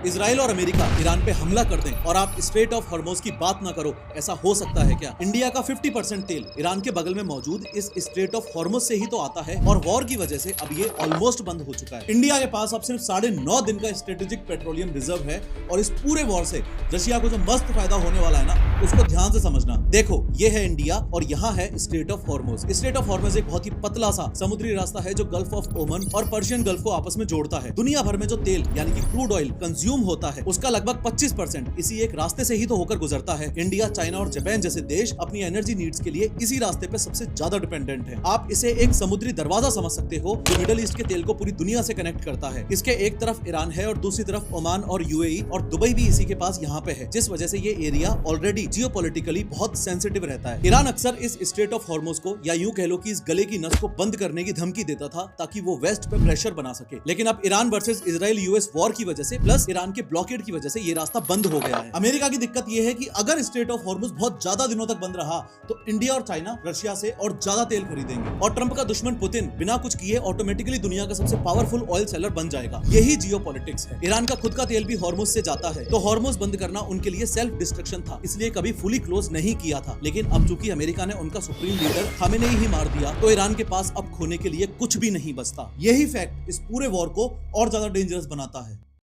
Israel और America Iran पे हमला कर दें और आप स्ट्रेट ऑफ हॉर्मोज की बात ना करो, ऐसा हो सकता है क्या? इंडिया का 50% तेल ईरान के बगल में मौजूद इस स्ट्रेट ऑफ हॉर्मोज से ही तो आता है और वॉर की वजह से अब ये ऑलमोस्ट बंद हो चुका है। इंडिया के पास अब सिर्फ 9.5 दिन का स्ट्रेटेजिक पेट्रोलियम रिजर्व है और इस पूरे वॉर से रशिया को जो मस्त फायदा होने वाला है ना, उसको ध्यान से समझना। देखो, ये है इंडिया और यहाँ है straight of Hormuz. Straight of Hormuz एक बहुत ही पतला सा समुद्री रास्ता है जो गल्फ ऑफ ओमन और पर्शियन गल्फ को आपस में जोड़ता है। दुनिया भर में जो तेल यानी कि क्रूड ऑयल कंज्यूम होता है, उसका लगभग 25% इसी एक रास्ते से ही तो होकर गुजरता है। इंडिया, चाइना और जापान जैसे देश अपनी एनर्जी नीड्स के लिए इसी रास्ते पे सबसे ज्यादा डिपेंडेंट है। आप इसे एक समुद्री दरवाजा समझ सकते हो जो मिडिल ईस्ट के तेल को पूरी दुनिया से कनेक्ट करता है। इसके एक तरफ ईरान है और दूसरी तरफ ओमान और यूएई और दुबई भी इसी के पास यहाँ पे है, जिस वजह से ये एरिया ऑलरेडी जियोपॉलिटिकली बहुत सेंसिटिव रहता है। ईरान अक्सर इस स्ट्रेट ऑफ हॉर्मोज को या यूं कह लो कि इस गले की नस को बंद करने की धमकी देता था ताकि वो वेस्ट पे प्रेशर बना सके। लेकिन अब Iran versus Israel US war की वजह से प्लस ईरान के ब्लॉकेड की वजह से ये रास्ता बंद हो गया है। अमेरिका की दिक्कत ये है कि अगर स्ट्रेट ऑफ हॉर्मोज बहुत ज्यादा दिनों तक बंद रहा तो इंडिया और चाइना रशिया से और ज्यादा तेल खरीदेंगे और ट्रंप का दुश्मन पुतिन बिना कुछ किए ऑटोमेटिकली दुनिया का सबसे पावरफुल ऑयल सेलर बन जाएगा। यही जियोपॉलिटिक्स है। ईरान का खुद का तेल भी हॉर्मोज से जाता है, तो हॉर्मोज बंद करना उनके लिए सेल्फ डिस्ट्रक्शन था, इसलिए कभी फुली क्लोज नहीं किया था। लेकिन अब चूंकि अमेरिका ने उनका सुप्रीम लीडर खामेनेई ही मार दिया, तो ईरान के पास अब खोने के लिए कुछ भी नहीं बचता। यही फैक्ट इस पूरे वॉर को और ज्यादा डेंजरस बनाता है।